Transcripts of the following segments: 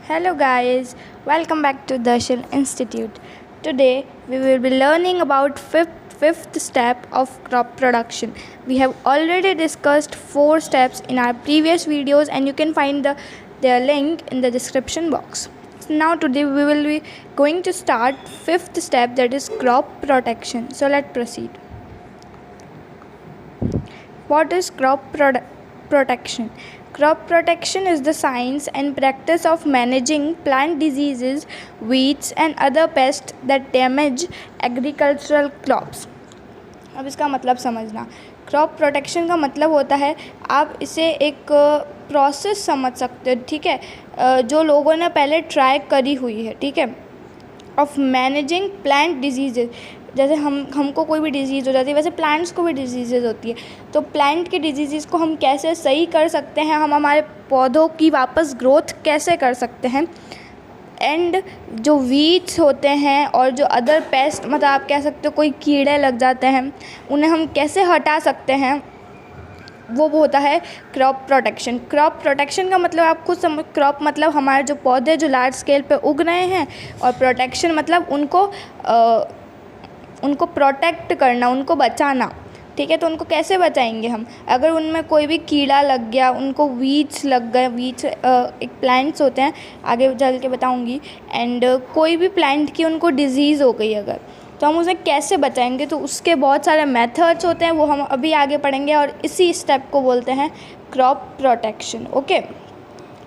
Hello guys, welcome back to Darshan Institute. Today we will be learning about fifth step of crop production. We have already discussed 4 steps in our previous videos and you can find their link in the description box. So now today we will be going to start 5th step, that is crop protection. So let's proceed. What is crop protection? Crop protection is the science and practice of managing plant diseases, weeds and other pests that damage agricultural crops. अब इसका मतलब समझना. Crop protection का मतलब होता है, आप इसे एक प्रोसेस समझ सकते हो, ठीक है, जो लोगों ने पहले ट्राई करी हुई है, ठीक है, ऑफ मैनेजिंग प्लांट डिजीजेज. जैसे हमको कोई भी डिजीज़ हो जाती है, वैसे प्लांट्स को भी डिजीज़ होती है. तो प्लांट की डिजीज़ को हम कैसे सही कर सकते हैं, हम हमारे पौधों की वापस ग्रोथ कैसे कर सकते हैं, एंड जो वीड्स होते हैं और जो अदर पेस्ट, मतलब आप कह सकते हो कोई कीड़े लग जाते हैं, उन्हें हम कैसे हटा सकते हैं, वो होता है क्रॉप प्रोटेक्शन. क्रॉप प्रोटेक्शन का मतलब आप खुद समझ, क्रॉप मतलब हमारे जो पौधे जो लार्ज स्केल पे उग रहे हैं, और प्रोटेक्शन मतलब उनको प्रोटेक्ट करना, उनको बचाना, ठीक है. तो उनको कैसे बचाएंगे हम, अगर उनमें कोई भी कीड़ा लग गया, उनको वीड्स लग गए, वीड्स एक प्लांट्स होते हैं, आगे चल के बताऊंगी, एंड कोई भी प्लांट की उनको डिजीज़ हो गई अगर, तो हम उसे कैसे बचाएंगे. तो उसके बहुत सारे मेथड्स होते हैं, वो हम अभी आगे पढ़ेंगे, और इसी स्टेप को बोलते हैं क्रॉप प्रोटेक्शन. ओके,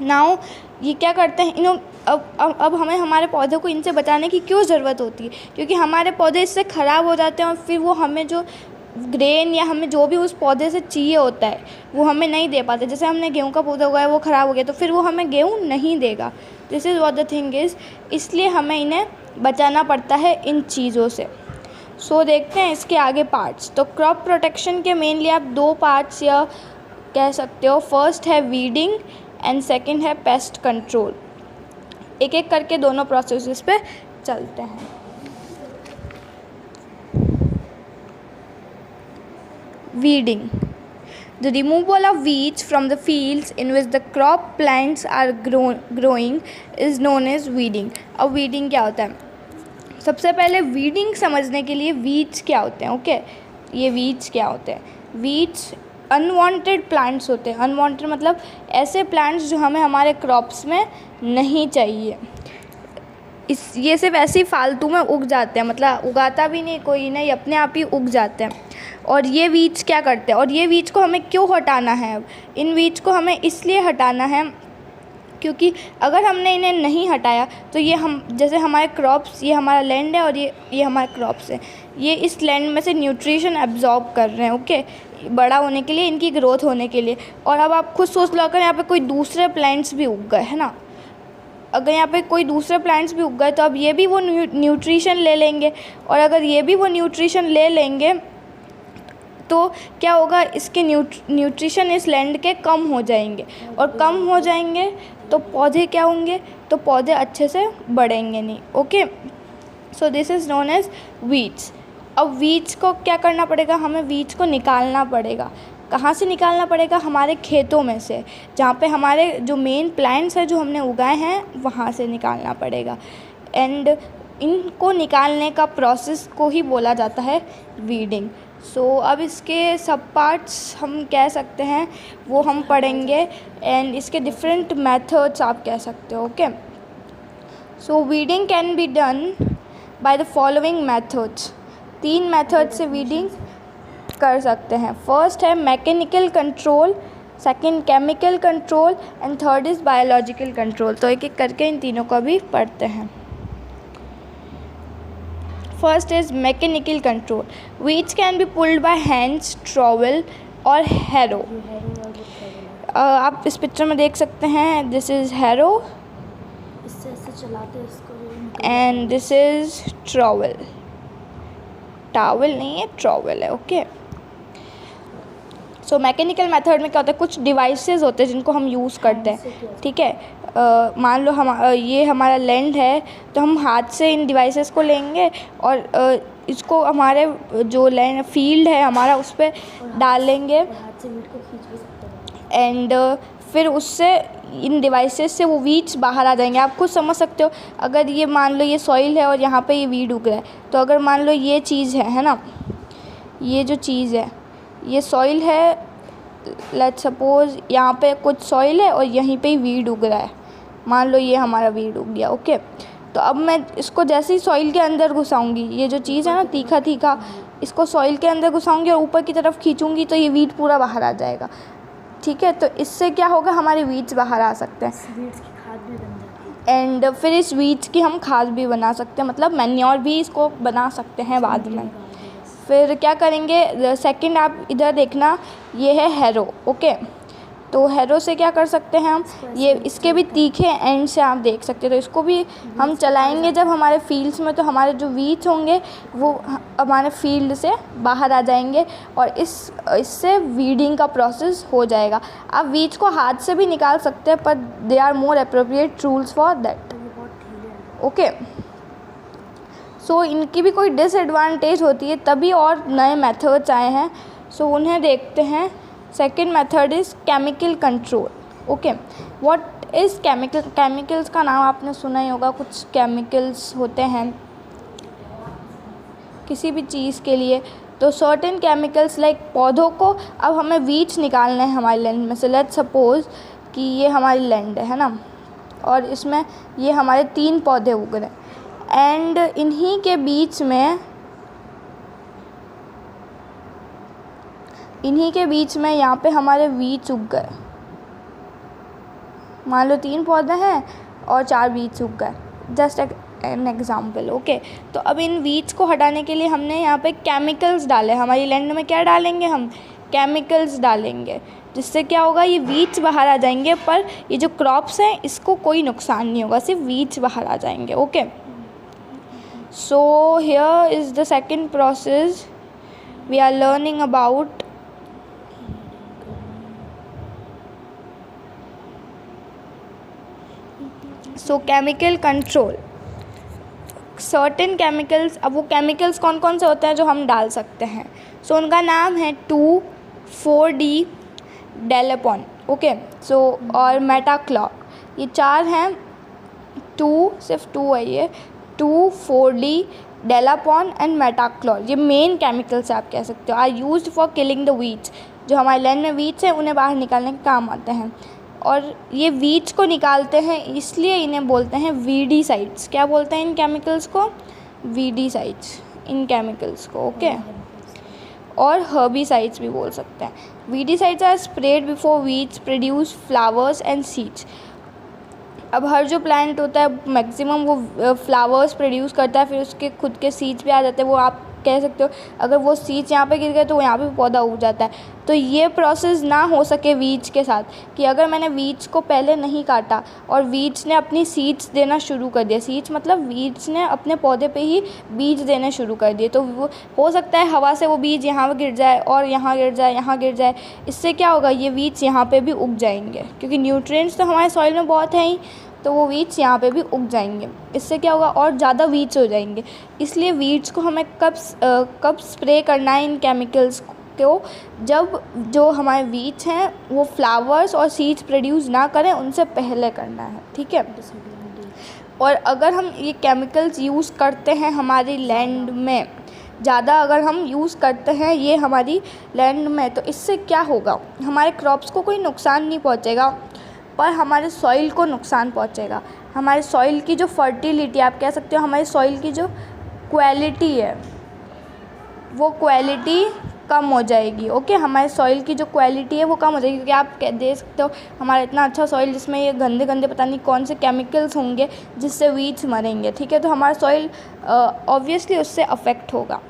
नाउ ये क्या करते हैं, अब हमें हमारे पौधों को इनसे बचाने की क्यों ज़रूरत होती है, क्योंकि हमारे पौधे इससे ख़राब हो जाते हैं और फिर वो हमें जो ग्रेन या हमें जो भी उस पौधे से चाहिए होता है वो हमें नहीं दे पाते. जैसे हमने गेहूं का पौधा उगाया, वो ख़राब हो गया, तो फिर वो हमें गेहूं नहीं देगा. This is what the thing is, इसलिए हमें इन्हें बचाना पड़ता है इन चीज़ों से. सो देखते हैं इसके आगे पार्ट्स. तो क्रॉप प्रोटेक्शन के मेनली आप 2 पार्ट्स या कह सकते हो, फर्स्ट है वीडिंग एंड सेकेंड है पेस्ट कंट्रोल. एक एक करके दोनों प्रोसेसेस पे चलते हैं. Weeding. The removal of weeds from the fields in which the crop plants are growing is known as weeding. अब weeding क्या होता है, सबसे पहले weeding समझने के लिए weeds क्या होते हैं. ओके, ये weeds क्या होते हैं. weeds अनवांटेड प्लांट्स होते हैं. अनवांटेड मतलब ऐसे प्लांट्स जो हमें हमारे क्रॉप्स में नहीं चाहिए. ये सिर्फ ऐसे ही फालतू में उग जाते हैं, मतलब उगाता भी नहीं कोई, नहीं, अपने आप ही उग जाते हैं. और ये वीड्स क्या करते हैं, और ये वीड्स को हमें क्यों हटाना है. इन वीड्स को हमें इसलिए हटाना है क्योंकि अगर हमने इन्हें नहीं हटाया तो ये हम, जैसे हमारे क्रॉप्स, ये हमारा लैंड है और ये हमारे क्रॉप्स है, ये इस लैंड में से न्यूट्रिशन एब्जॉर्ब कर रहे हैं, ओके, बड़ा होने के लिए, इनकी ग्रोथ होने के लिए. और अब आप खुद सोच लो, अगर यहाँ पे कोई दूसरे प्लांट्स भी उग गए, है ना, अगर यहाँ पे कोई दूसरे प्लांट्स भी उग गए तो अब ये भी वो न्यूट्रिशन ले लेंगे, और अगर ये भी वो न्यूट्रिशन ले लेंगे तो क्या होगा, इसके न्यूट्रिशन इस लैंड के कम हो जाएंगे, और कम हो जाएंगे तो पौधे क्या होंगे, तो पौधे अच्छे से बढ़ेंगे नहीं. Okay, so this is known as weeds. अब वीड्स को क्या करना पड़ेगा, हमें वीड्स को निकालना पड़ेगा. कहाँ से निकालना पड़ेगा, हमारे खेतों में से, जहाँ पे हमारे जो मेन प्लांट्स हैं जो हमने उगाए हैं, वहाँ से निकालना पड़ेगा. एंड इनको निकालने का प्रोसेस को ही बोला जाता है वीडिंग. सो अब इसके सब पार्ट्स हम कह सकते हैं, वो हम पढ़ेंगे, एंड इसके डिफरेंट मेथड्स आप कह सकते हो. Okay, so weeding can be done by the following methods. 3 method से वीडिंग कर सकते हैं. फर्स्ट है mechanical control, second chemical control, and third is biological control. तो एक एक करके इन तीनों को भी पढ़ते हैं. First is mechanical control. Weeds can be pulled by hands, trowel or harrow. आप इस पिक्चर में देख सकते हैं, this is harrow and this is trowel. Towel नहीं है, ट्रॉवल है. ओके, सो मैकेनिकल मेथड में क्या होता है, कुछ डिवाइसेस होते हैं जिनको हम यूज़ करते हैं, ठीक है. मान लो ये हमारा लैंड है, तो हम हाथ से इन डिवाइसेस को लेंगे और इसको हमारे जो लैंड फील्ड है हमारा, उस पर डालेंगे, एंड फिर उससे इन डिवाइसेस से वो वीड्स बाहर आ जाएंगे। आप खुद समझ सकते हो, अगर ये मान लो ये सॉइल है और यहाँ पे ये वीड उग रहा है, तो अगर मान लो ये चीज़ है ना, ये जो चीज़ है ये सॉइल है, लेट्स सपोज यहाँ पे कुछ सॉइल है और यहीं पे ही वीड उग रहा है, मान लो ये हमारा वीड उग गया। ओके, तो अब मैं इसको जैसे ही सॉइल के अंदर घुसाऊंगी, ये जो चीज़ है ना तीखा तीखा, इसको सॉइल के अंदर घुसाऊंगी और ऊपर की तरफ खींचूंगी तो ये वीड पूरा बाहर आ जाएगा। ठीक है, तो इससे क्या होगा, हमारे वीड्स बाहर आ सकते हैं वीड्स की खाद भी बन जाती है। एंड फिर इस वीड्स की हम खाद भी बना सकते हैं, मतलब मैन्योर भी इसको बना सकते हैं बाद में। फिर क्या करेंगे, सेकंड आप इधर देखना, ये है हैरो। ओके, तो हैरो से क्या कर सकते हैं हम, ये इसके भी तीखे एंड से आप देख सकते हो, तो इसको भी हम चलाएंगे जब हमारे फील्ड्स में, तो हमारे जो वीड्स होंगे वो हमारे फील्ड से बाहर आ जाएंगे और इससे वीडिंग का प्रोसेस हो जाएगा। आप वीड्स को हाथ से भी निकाल सकते हैं, पर they are more appropriate tools for that. Okay, so इनकी भी कोई डिसएडवांटेज होती है, तभी और नए मेथड्स आए हैं, सो उन्हें देखते हैं। Second method is chemical control. Okay, what is chemicals का नाम आपने सुना ही होगा, कुछ केमिकल्स होते हैं किसी भी चीज़ के लिए। तो सर्टेन केमिकल्स लाइक पौधों को, अब हमें वीड्स निकालने हैं हमारी लैंड में से, लेट्स सपोज कि ये हमारी लैंड है ना, और इसमें ये हमारे 3 पौधे उग रहे हैं एंड इन्हीं के बीच में यहाँ पे हमारे वीड्स उग गए। मान लो 3 पौधे हैं और 4 वीड्स उग गए, जस्ट एन एग्जाम्पल। ओके, तो अब इन वीड्स को हटाने के लिए हमने यहाँ पे केमिकल्स डाले। हमारी लैंड में क्या डालेंगे हम, केमिकल्स डालेंगे, जिससे क्या होगा, ये वीड्स बाहर आ जाएंगे, पर ये जो क्रॉप्स हैं इसको कोई नुकसान नहीं होगा, सिर्फ वीड्स बाहर आ जाएंगे। Okay, so here is the second process we are learning about so chemical control. Certain chemicals, अब वो केमिकल्स कौन कौन से होते हैं जो हम डाल सकते हैं, सो उनका नाम है 2,4-D, डेलेपॉन। ओके, सो और मेटाक्लॉर, ये 4 हैं। सिर्फ 2 है ये, 2,4-D, डेलापॉन एंड मेटाक्लॉर, ये मेन केमिकल्स आप कह सकते हो, are used for killing the weeds. जो हमारे लैंड में वीड्स हैं उन्हें बाहर निकालने के काम आते हैं, और ये वीड्स को निकालते हैं, इसलिए इन्हें बोलते हैं वीडीसाइड्स। क्या बोलते हैं इन केमिकल्स को, वीडीसाइड्स, इन केमिकल्स को। ओके, और हर्बिसाइड्स भी बोल सकते हैं। Weedicides are spread before weeds produce flowers and seeds. अब हर जो प्लांट होता है मैक्सिमम वो फ्लावर्स प्रोड्यूस करता है, फिर उसके खुद के सीड्स भी आ जाते हैं। वो आप कह सकते हो अगर वो सीड्स यहाँ पे गिर गए तो यहाँ पे पौधा उग जाता है। तो ये प्रोसेस ना हो सके वीड्स के साथ, कि अगर मैंने वीड्स को पहले नहीं काटा और वीड्स ने अपनी सीड्स देना शुरू कर दिया, सीड्स मतलब वीड्स ने अपने पौधे पे ही बीज देने शुरू कर दिए, तो वो हो सकता है हवा से वो बीज यहाँ गिर जाए और यहाँ गिर जाए, यहाँ गिर जाए। इससे क्या होगा, ये वीड्स यहाँ पे भी उग जाएंगे, क्योंकि न्यूट्रिएंट्स तो हमारे सॉइल में बहुत हैं ही, तो वो वीड्स यहाँ पे भी उग जाएंगे। इससे क्या होगा, और ज़्यादा वीड्स हो जाएंगे। इसलिए वीड्स को हमें कब स्प्रे करना है इन केमिकल्स को, जब जो हमारे वीड्स हैं वो फ्लावर्स और सीड्स प्रोड्यूस ना करें, उनसे पहले करना है। ठीक है, और अगर हम ये केमिकल्स यूज़ करते हैं हमारी लैंड में ज़्यादा, अगर हम यूज़ करते हैं ये हमारी लैंड में, तो इससे क्या होगा, हमारे क्रॉप्स को कोई नुकसान नहीं पहुँचेगा, पर हमारे सॉइल को नुकसान पहुंचेगा। हमारे सॉइल की जो फर्टिलिटी, आप कह सकते हो हमारे सॉइल की जो क्वालिटी है वो क्वालिटी कम हो जाएगी। ओके, हमारे सॉइल की जो क्वालिटी है वो कम हो जाएगी, क्योंकि आप देख सकते हो हमारा इतना अच्छा सॉइल जिसमें ये गंदे गंदे पता नहीं कौन से केमिकल्स होंगे जिससे वीड्स मरेंगे। ठीक है, तो हमारा सॉइल ऑब्वियसली उससे अफेक्ट होगा।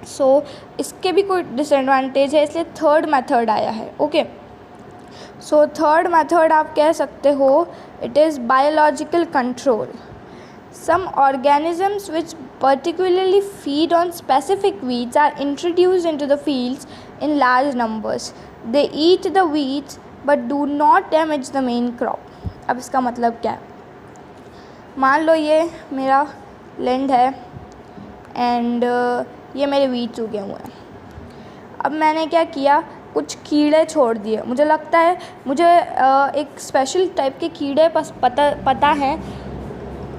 सो इसके भी कोई डिसएडवांटेज है, इसलिए थर्ड मेथड आया है। ओके, सो थर्ड मेथड आप कह सकते हो it is biological control. Some organisms which particularly feed on specific weeds are introduced into the fields in large numbers. They eat the weeds but do not damage the main crop. अब इसका मतलब क्या है, मान लो ये मेरा land है and ये मेरे वीड्स उगे हुए हैं। अब मैंने क्या किया, कुछ कीड़े छोड़ दिए। मुझे लगता है मुझे एक स्पेशल टाइप के कीड़े पता है,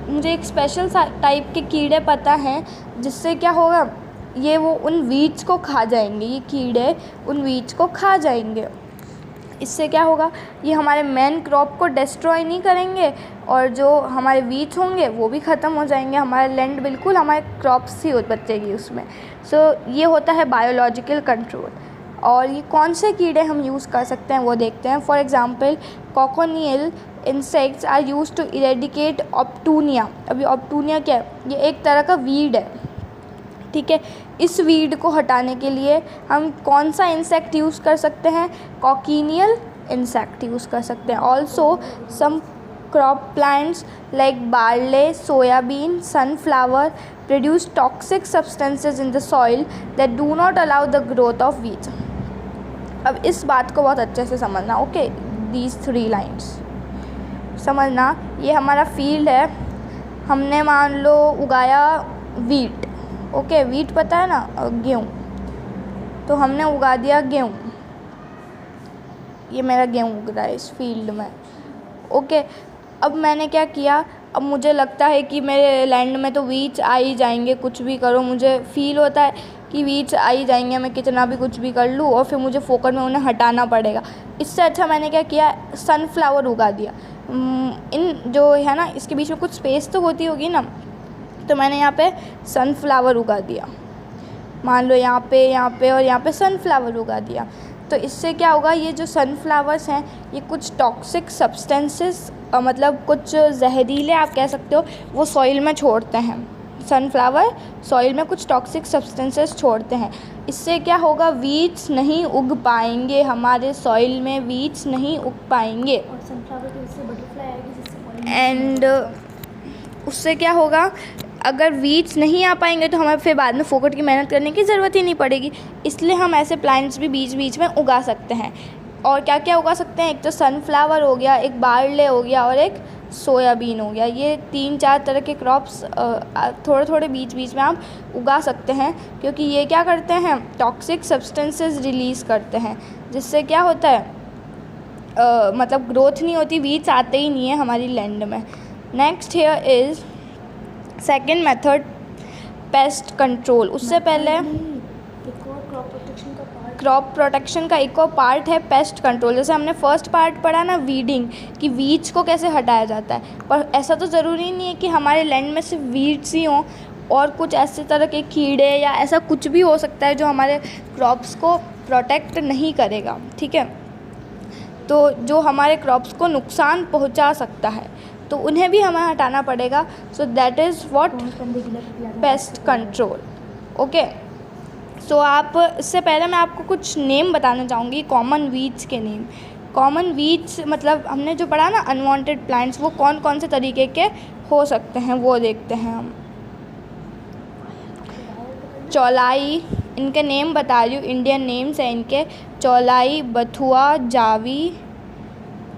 मुझे एक स्पेशल टाइप के कीड़े पता हैं जिससे क्या होगा, ये वो उन वीड्स को खा जाएंगे, ये कीड़े उन वीड्स को खा जाएंगे। इससे क्या होगा, ये हमारे मेन क्रॉप को डिस्ट्रॉय नहीं करेंगे और जो हमारे वीड्स होंगे वो भी ख़त्म हो जाएंगे, हमारा लैंड बिल्कुल हमारे क्रॉप्स ही बचेगी उसमें। सो ये होता है बायोलॉजिकल कंट्रोल। और ये कौन से कीड़े हम यूज़ कर सकते हैं वो देखते हैं। For example cochineal insects are use to eradicate ऑप्टूनिया। अभी ऑप्टूनिया क्या है, ये एक तरह का वीड है, ठीक है। इस वीड को हटाने के लिए हम कौन सा इंसेक्ट यूज़ कर सकते हैं, कॉकिनियल इंसेक्ट यूज़ कर सकते हैं। Also some crop plants like barley, soybean, sunflower produce toxic substances in the soil that do not allow the growth of weeds. अब इस बात को बहुत अच्छे से समझना, ओके, दीज 3 लाइन्स समझना। ये हमारा फील्ड है, हमने मान लो उगाया वीट, ओके, वीट पता है ना, गेहूँ, तो हमने उगा दिया गेहूँ, ये मेरा गेहूँ उग रहा है इस फील्ड में, ओके। अब मैंने क्या किया, अब मुझे लगता है कि मेरे लैंड में तो वीड्स आ ही जाएंगे, कुछ भी करो, मुझे फील होता है कि वीड्स आ ही जाएंगे, मैं कितना भी कुछ भी कर लूँ और फिर मुझे फोकट में उन्हें हटाना पड़ेगा। इससे अच्छा मैंने क्या किया, सनफ्लावर उगा दिया। इन जो है ना, इसके बीच में कुछ स्पेस तो होती होगी ना, तो मैंने यहाँ पे सनफ्लावर उगा दिया, मान लो यहाँ पे और यहाँ पे सनफ्लावर उगा दिया। तो इससे क्या होगा, ये जो सनफ्लावर्स हैं ये कुछ टॉक्सिक सब्सटेंसेस, मतलब कुछ जहरीले आप कह सकते हो, वो सॉइल में छोड़ते हैं। सनफ्लावर सॉइल में कुछ टॉक्सिक सब्सटेंसेस छोड़ते हैं। इससे क्या होगा, वीड्स नहीं उग पाएंगे, हमारे सॉइल में वीड्स नहीं उग पाएंगे। और सनफ्लावर की वजह से बटरफ्लाई आएगी जिससे एंड उससे क्या होगा, अगर वीड्स नहीं आ पाएंगे तो हमें फिर बाद में फोकट की मेहनत करने की ज़रूरत ही नहीं पड़ेगी। इसलिए हम ऐसे प्लांट्स भी बीच बीच में उगा सकते हैं। और क्या क्या उगा सकते हैं, एक तो सनफ्लावर हो गया, एक बार्ले हो गया और एक सोयाबीन हो गया। ये 3-4 तरह के क्रॉप्स थोड़े थोड़े बीच बीच में आप उगा सकते हैं, क्योंकि ये क्या करते हैं, टॉक्सिक सब्सटेंसेस रिलीज़ करते हैं, जिससे क्या होता है, मतलब ग्रोथ नहीं होती, वीड्स आते ही नहीं है हमारी लैंड में। Next here is second method, pest control. उससे पहले एक और क्रॉप प्रोटेक्शन का एक और पार्ट है पेस्ट कंट्रोल। जैसे हमने फर्स्ट पार्ट पढ़ा ना, वीडिंग, कि वीड्स को कैसे हटाया जाता है, पर ऐसा तो ज़रूरी नहीं है कि हमारे लैंड में सिर्फ वीड्स ही हों, और कुछ ऐसे तरह के कीड़े या ऐसा कुछ भी हो सकता है जो हमारे क्रॉप्स को प्रोटेक्ट नहीं करेगा, ठीक है। तो जो हमारे क्रॉप्स को नुकसान पहुंचा सकता है, तो उन्हें भी हमें हटाना पड़ेगा। So that is what pest control, okay. So आप, इससे पहले मैं आपको कुछ नेम बताना चाहूँगी, कॉमन वीड्स के नेम। कॉमन वीड्स मतलब हमने जो पढ़ा ना, अनवांटेड प्लांट्स, वो कौन कौन से तरीके के हो सकते हैं वो देखते हैं हम। चौलाई, इनके नेम बता रही हूँ, इंडियन नेम्स हैं इनके, चौलाई, बथुआ, जावी,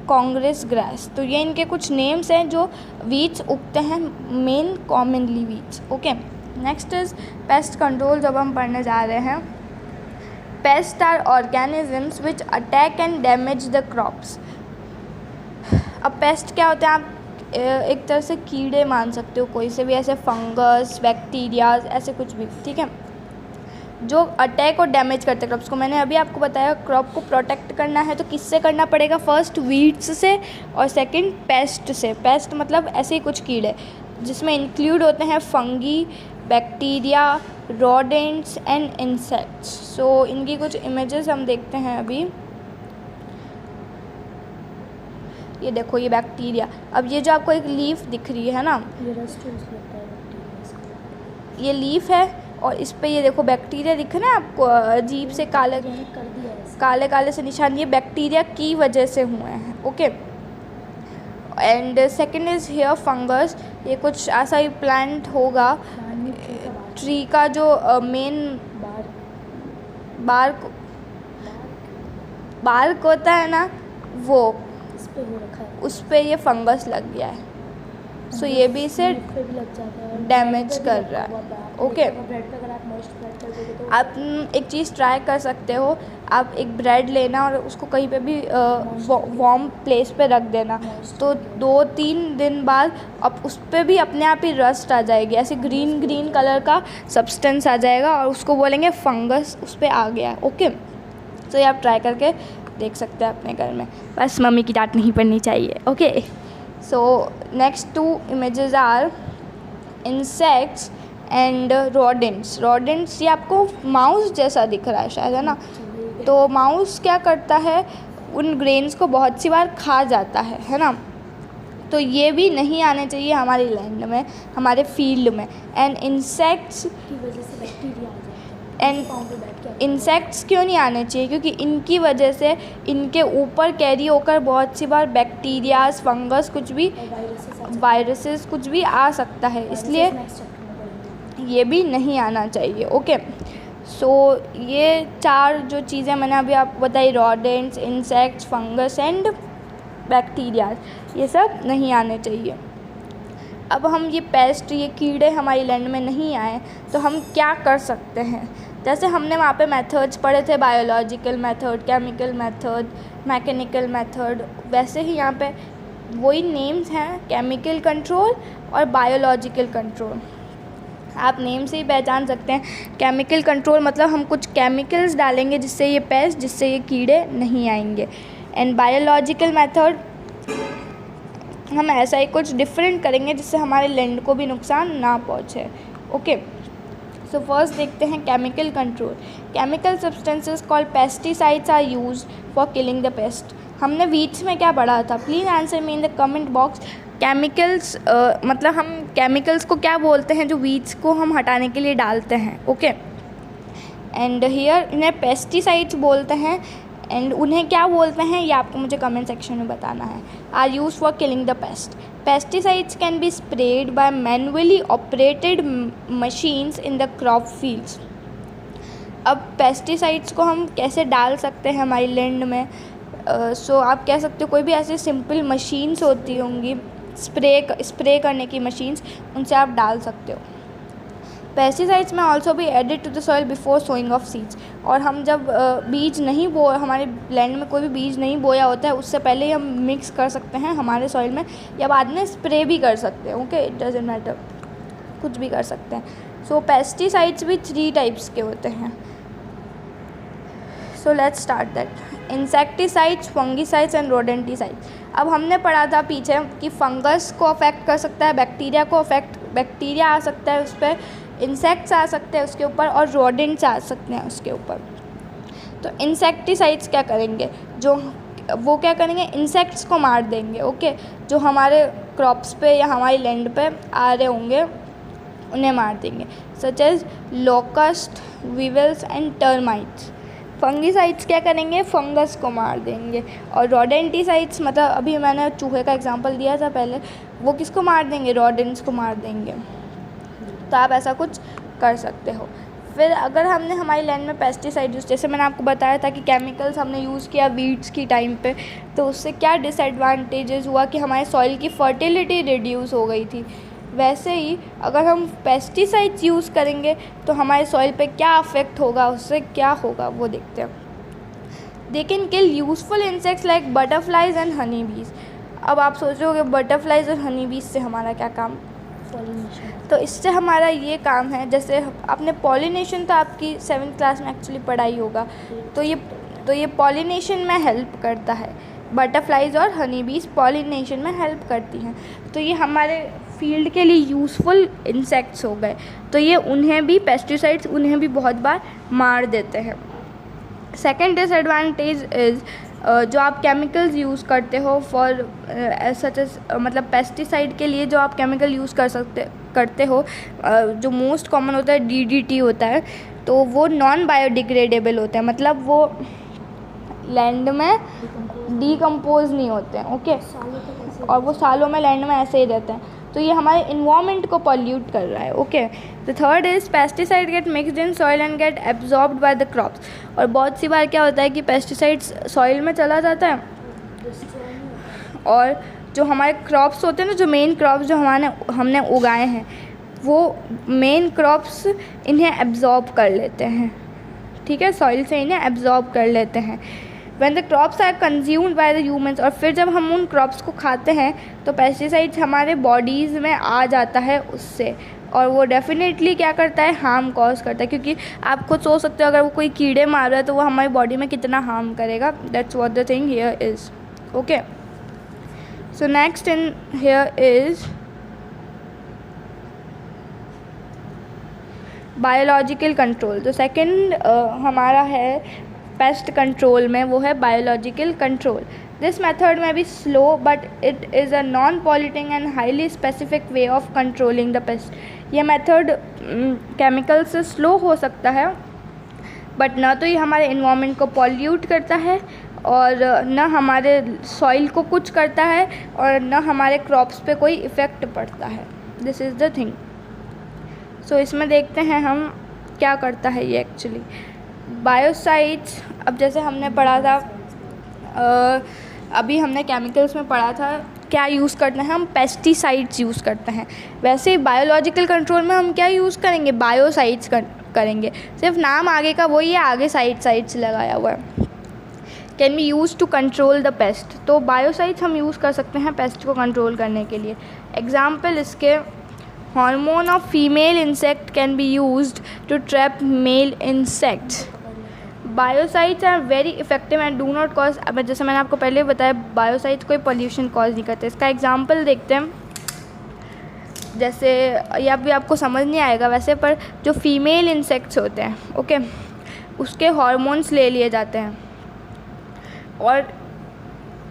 कांग्रेस ग्रास। तो ये इनके कुछ नेम्स हैं जो वीड्स उगते हैं, main commonly weeds, okay. Next is pest control. जब हम पढ़ने जा रहे हैं, pest are organisms which attack and damage the crops. अब पेस्ट क्या होते हैं, आप एक तरह से कीड़े मान सकते हो, कोई से भी, ऐसे फंगस, बैक्टीरियाज, ऐसे कुछ भी, ठीक है, जो अटैक और डैमेज करते हैं क्रॉप्स को। मैंने अभी आपको बताया, क्रॉप को प्रोटेक्ट करना है तो किससे करना पड़ेगा, फर्स्ट वीड्स से और सेकंड पेस्ट से। पेस्ट मतलब ऐसे ही कुछ कीड़े, जिसमें इंक्लूड होते हैं fungi, bacteria, rodents and insects. So इनकी कुछ इमेजेस हम देखते हैं अभी। ये देखो, ये बैक्टीरिया। अब ये जो आपको एक लीफ दिख रही है ना, ये रस्ट यूज लगता है बैक्टीरिया, ये लीफ है और इस पे ये देखो बैक्टीरिया दिख रहा है आपको, अजीब से काले कर दिया है काले काले से निशान, ये बैक्टीरिया की वजह से हुए हैं, okay. And second is here fungus. ये कुछ ऐसा ही प्लांट होगा, ट्री का जो मेन बार्क होता है ना, वो इस पे हो रखा है, उस पे ये फंगस लग गया है, सो ये भी इसे लीफ पे भी लग जाता है, डैमेज ब्रेड पे भी कर लगता रहा है। बहुत bad। ओके। ब्रेड पे अगर आप मॉइस्ट ब्रेड कर दोगे तो आप एक चीज़ ट्राई कर सकते हो, आप एक ब्रेड लेना और उसको कहीं पे भी वार्म प्लेस पे रख देना, तो 2-3 दिन बाद अब उस पर भी अपने आप ही रस्ट आ जाएगी, ऐसे ग्रीन ग्रीन कलर का सब्सटेंस आ जाएगा और उसको बोलेंगे फंगस उस पर आ गया है। ओके, तो ये आप ट्राई करके देख सकते हैं अपने घर में, बस मम्मी की डांट नहीं पड़नी चाहिए। Okay, so next 2 images are insects and rodents. ये आपको माउस जैसा दिख रहा है शायद, है ना? तो माउस क्या करता है, उन ग्रेन्स को बहुत सी बार खा जाता है ना? तो ये भी नहीं आने चाहिए हमारी लैंड में, हमारे फील्ड में। एंड इंसेक्ट्स की वजह से बैक्टीरिया आ जाता है एंड पाँव पे बैठ के। इंसेक्ट्स क्यों नहीं आने चाहिए? क्योंकि इनकी वजह से इनके ऊपर कैरी होकर बहुत सी बार बैक्टीरियाज, फंगस, कुछ भी वायरसेस कुछ भी आ सकता है, इसलिए ये भी नहीं आना चाहिए। ओके, सो ये 4 जो चीज़ें मैंने अभी आपको बताई, rodents, insects, fungus and bacteria, ये सब नहीं आने चाहिए। अब हम ये पेस्ट, ये कीड़े हमारी लैंड में नहीं आए तो हम क्या कर सकते हैं? जैसे हमने वहाँ पे मेथड्स पढ़े थे, biological method, chemical method, mechanical method, वैसे ही यहाँ पे वही नेम्स हैं, केमिकल कंट्रोल और बायोलॉजिकल कंट्रोल। आप नेम से ही पहचान सकते हैं। केमिकल कंट्रोल मतलब हम कुछ केमिकल्स डालेंगे जिससे ये पेस्ट, जिससे ये कीड़े नहीं आएंगे। एंड बायोलॉजिकल मेथड हम ऐसा ही कुछ डिफरेंट करेंगे जिससे हमारे लैंड को भी नुकसान ना पहुँचे। ओके, सो फर्स्ट देखते हैं chemical control. Chemical substances called pesticides are used for killing the pest. हमने वीड्स में क्या पढ़ा था? Please answer me in the comment box. Chemicals मतलब हम केमिकल्स को क्या बोलते हैं जो वीड्स को हम हटाने के लिए डालते हैं? ओके, एंड हियर इन्हें पेस्टिसाइड्स बोलते हैं। एंड उन्हें क्या बोलते हैं ये आपको मुझे कमेंट सेक्शन में बताना है। Are use for killing the pest. Pesticides can be spread by manually operated machines in the crop fields. अब पेस्टिसाइड्स को हम कैसे डाल सकते हैं हमारी लैंड में? सो आप कह सकते हो कोई भी ऐसी सिंपल मशीन्स होती होंगी, स्प्रे करने की मशीन्स, उनसे आप डाल सकते हो। पेस्टिसाइड्स में ऑल्सो भी added to the soil before sowing of seeds. और हम जब बीज नहीं हमारे लैंड में कोई भी बीज नहीं बोया होता है उससे पहले ही हम मिक्स कर सकते हैं हमारे सॉइल में, या बाद में स्प्रे भी कर सकते हैं। ओके, इट डजंट मैटर, कुछ भी कर सकते हैं। सो पेस्टिसाइड्स भी 3 टाइप्स के होते हैं। So let's start that. Insecticides, fungicides and rodenticides. अब हमने पढ़ा था पीछे कि फंगस को अफेक्ट कर सकता है, बैक्टीरिया आ सकता है उस पर, इंसेक्ट्स आ सकते हैं उसके ऊपर, और रोडेंट्स आ सकते हैं उसके ऊपर। तो इंसेक्टिसाइड्स क्या करेंगे? वो क्या करेंगे? इंसेक्ट्स को मार देंगे। ओके, जो हमारे क्रॉप्स पे या हमारी लैंड पे आ रहे होंगे उन्हें मार देंगे, such as locust, weevils and termites. Fungicides क्या करेंगे? फंगस को मार देंगे। और रोडेंटिसाइड्स मतलब अभी मैंने चूहे का एग्जांपल दिया था पहले, वो किसको मार देंगे? रोडेंट्स को मार देंगे। तो आप ऐसा कुछ कर सकते हो। फिर अगर हमने हमारी लैंड में पेस्टिसाइड यूज़, जैसे मैंने आपको बताया था कि केमिकल्स हमने यूज़ किया वीड्स की टाइम पे, तो उससे क्या डिसएडवांटेजेस हुआ कि हमारे सॉइल की फर्टिलिटी रिड्यूस हो गई थी। वैसे ही अगर हम पेस्टिसाइड्स यूज़ करेंगे तो हमारे सॉइल पे क्या अफेक्ट होगा, उससे क्या होगा वो देखते हैं। They can kill useful insects like butterflies and honey बीज। अब आप सोचोगे बटरफ्लाइज और हनी बीज से हमारा क्या काम? पॉलिनेशन। तो इससे हमारा ये काम है, जैसे आपने पॉलिनेशन तो आपकी 7th क्लास में एक्चुअली पढ़ाई होगा, तो ये पॉलिनेशन में हेल्प करता है। बटरफ्लाइज और हनी बीज पॉलिनेशन में हेल्प करती हैं। तो ये हमारे फील्ड के लिए यूज़फुल इंसेक्ट्स हो गए, तो ये उन्हें भी पेस्टिसाइड्स उन्हें भी बहुत बार मार देते हैं। सेकेंड डिसएडवांटेज इज़ जो आप केमिकल्स यूज़ करते हो फॉर सच एज मतलब पेस्टिसाइड के लिए जो आप केमिकल यूज़ करते हो, जो मोस्ट कॉमन होता है DDT होता है, तो वो नॉन बायोडिग्रेडेबल होते हैं, मतलब वो लैंड में डिकम्पोज नहीं होते हैं। ओके, और वो सालों में लैंड में ऐसे ही रहते हैं, तो ये हमारे इन्वायरमेंट को पॉल्यूट कर रहा है। Okay, the third is pesticide get mixed in soil and get absorbed by the crops. और बहुत सी बार क्या होता है कि पेस्टिसाइड्स सॉइल में चला जाता है और जो हमारे क्रॉप्स होते हैं ना, जो मेन क्रॉप्स जो हमने उगाए हैं, वो मेन क्रॉप्स इन्हें एब्जॉर्ब कर लेते हैं, ठीक है, सॉइल से इन्हें एब्जॉर्ब कर लेते हैं। When the crops are consumed by the humans, और फिर जब हम उन क्रॉप्स को खाते हैं तो पेस्टिसाइड्स हमारे बॉडीज़ में आ जाता है उससे, और वो डेफिनेटली क्या करता है, हार्म कॉज करता है। क्योंकि आप खुद सोच सकते हो अगर वो कोई कीड़े मार रहा है तो वो हमारी बॉडी में कितना हार्म करेगा। That's what the thing here is. Okay, so next in here is biological control. जो सेकंड हमारा है पेस्ट कंट्रोल में, वो है बायोलॉजिकल कंट्रोल। दिस मेथड में be slow but it is a non polluting and highly specific way of controlling the paste. यह method chemical से slow हो सकता है, बट ना तो ये हमारे इन्वायरमेंट को पॉल्यूट करता है और न हमारे सॉइल को कुछ करता है और न हमारे क्रॉप्स पे कोई इफ़ेक्ट पड़ता है। This is the thing. So इसमें देखते हैं हम क्या करता है ये एक्चुअली। बायोसाइड्स, अब जैसे हमने पढ़ा था अभी हमने केमिकल्स में पढ़ा था क्या यूज़ करते हैं, हम पेस्टिसाइड्स यूज़ करते हैं। वैसे ही बायोलॉजिकल कंट्रोल में हम क्या यूज़ करेंगे, बायोसाइड्स करेंगे। सिर्फ नाम आगे का वही है, आगे साइड्स लगाया हुआ है। Can be use to control the pest, तो बायोसाइड्स हम यूज़ कर सकते हैं पेस्ट को कंट्रोल करने के लिए। एग्जाम्पल इसके, hormone of female insect can be used to trap male insects. Biocides are very effective and do not cause, अब जैसे मैंने आपको पहले बताया बायोसाइड्स कोई पोल्यूशन कॉज नहीं करते। इसका एग्जांपल देखते हैं, जैसे या भी आपको समझ नहीं आएगा वैसे, पर जो फीमेल इंसेक्ट्स होते हैं, ओके, उसके हार्मोन्स ले लिए जाते हैं और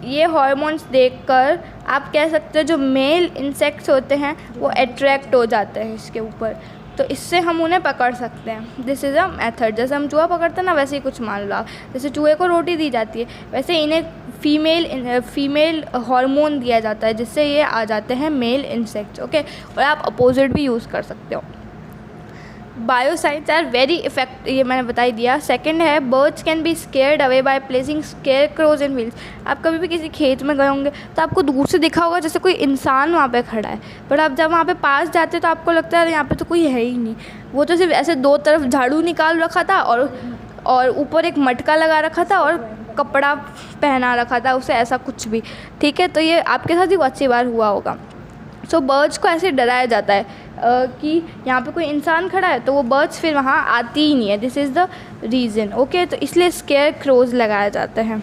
ये हार्मोन्स देखकर आप कह सकते हो जो मेल इंसेक्ट्स होते हैं वो अट्रैक्ट हो जाते हैं इसके ऊपर, तो इससे हम उन्हें पकड़ सकते हैं। This is a method. जैसे हम चूहा पकड़ते हैं ना, वैसे ही कुछ मान लो आप, जैसे चूहे को रोटी दी जाती है वैसे इन्हें फीमेल हार्मोन दिया जाता है जिससे ये आ जाते हैं मेल इंसेक्ट्स। ओके, और आप अपोजिट भी यूज़ कर सकते हो। बायोसाइड्स आर वेरी इफेक्ट, ये मैंने बता ही दिया। सेकंड है birds can be scared away by placing scarecrows in fields. आप कभी भी किसी खेत में गए होंगे तो आपको दूर से दिखा होगा जैसे कोई इंसान वहाँ पे खड़ा है, बट आप जब वहाँ पे पास जाते हैं तो आपको लगता है यहाँ पे तो कोई है ही नहीं। वो तो सिर्फ ऐसे दो तरफ झाड़ू निकाल रखा था और ऊपर एक मटका लगा रखा था और कपड़ा पहना रखा था उसे, ऐसा कुछ भी, ठीक है। तो ये आपके साथ ही बहुत सी बार हुआ होगा। सो बर्ड्स को ऐसे डराया जाता है कि यहाँ पे कोई इंसान खड़ा है, तो वो बर्ड्स फिर वहाँ आती ही नहीं है। This is the reason. Okay, तो इसलिए स्केयर क्रोज लगाया जाता है।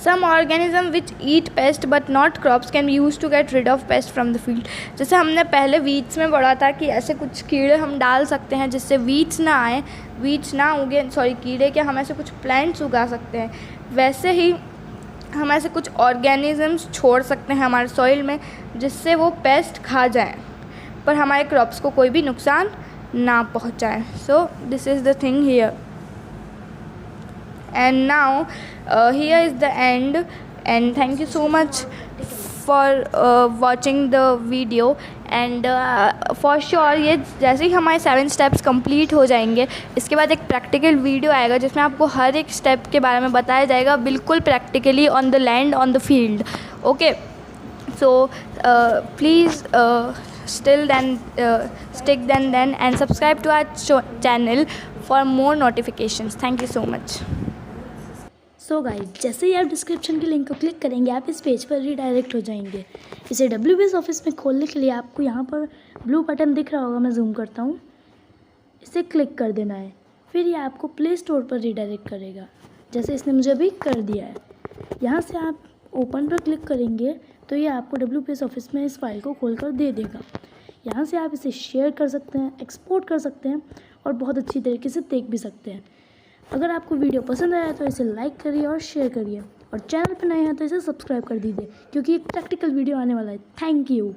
Some organism which eat pest but not crops can be use to get rid of pest from the field. जैसे हमने पहले वीड्स में पढ़ा था कि ऐसे कुछ कीड़े हम डाल सकते हैं जिससे वीड्स ना आए, वीड्स ना उगे, सॉरी कीड़े के, हम ऐसे कुछ प्लांट्स उगा सकते हैं। वैसे ही हम ऐसे कुछ ऑर्गेनिजम्स छोड़ सकते हैं हमारे सॉइल में जिससे वो पेस्ट खा जाएं पर हमारे क्रॉप्स को कोई भी नुकसान ना पहुंचाएं। सो this is the thing here and now here is the end and thank you so much for watching the video and for sure ये जैसे ही हमारे 7 स्टेप्स कंप्लीट हो जाएंगे इसके बाद एक प्रैक्टिकल वीडियो आएगा जिसमें आपको हर एक स्टेप के बारे में बताया जाएगा, बिल्कुल practically on the land, on the field. Okay, so please stick then and subscribe to our channel for more notifications. Thank you so much. So guys, जैसे ही आप डिस्क्रिप्शन के लिंक को क्लिक करेंगे आप इस पेज पर रीडायरेक्ट हो जाएंगे। इसे WBS ऑफिस में खोलने के लिए आपको यहाँ पर ब्लू बटन दिख रहा होगा, मैं जूम करता हूँ, इसे क्लिक कर देना है। फिर ये आपको प्ले स्टोर पर रीडायरेक्ट करेगा, जैसे इसने मुझे अभी कर दिया है। यहाँ से आप ओपन पर क्लिक करेंगे तो ये आपको WBS ऑफिस में इस फाइल को खोल कर दे देगा। यहाँ से आप इसे शेयर कर सकते हैं, एक्सपोर्ट कर सकते हैं और बहुत अच्छी तरीके से देख भी सकते हैं। अगर आपको वीडियो पसंद आया तो इसे लाइक करिए और शेयर करिए, और चैनल पर नए हैं तो इसे सब्सक्राइब कर दीजिए क्योंकि एक प्रैक्टिकल वीडियो आने वाला है। Thank you.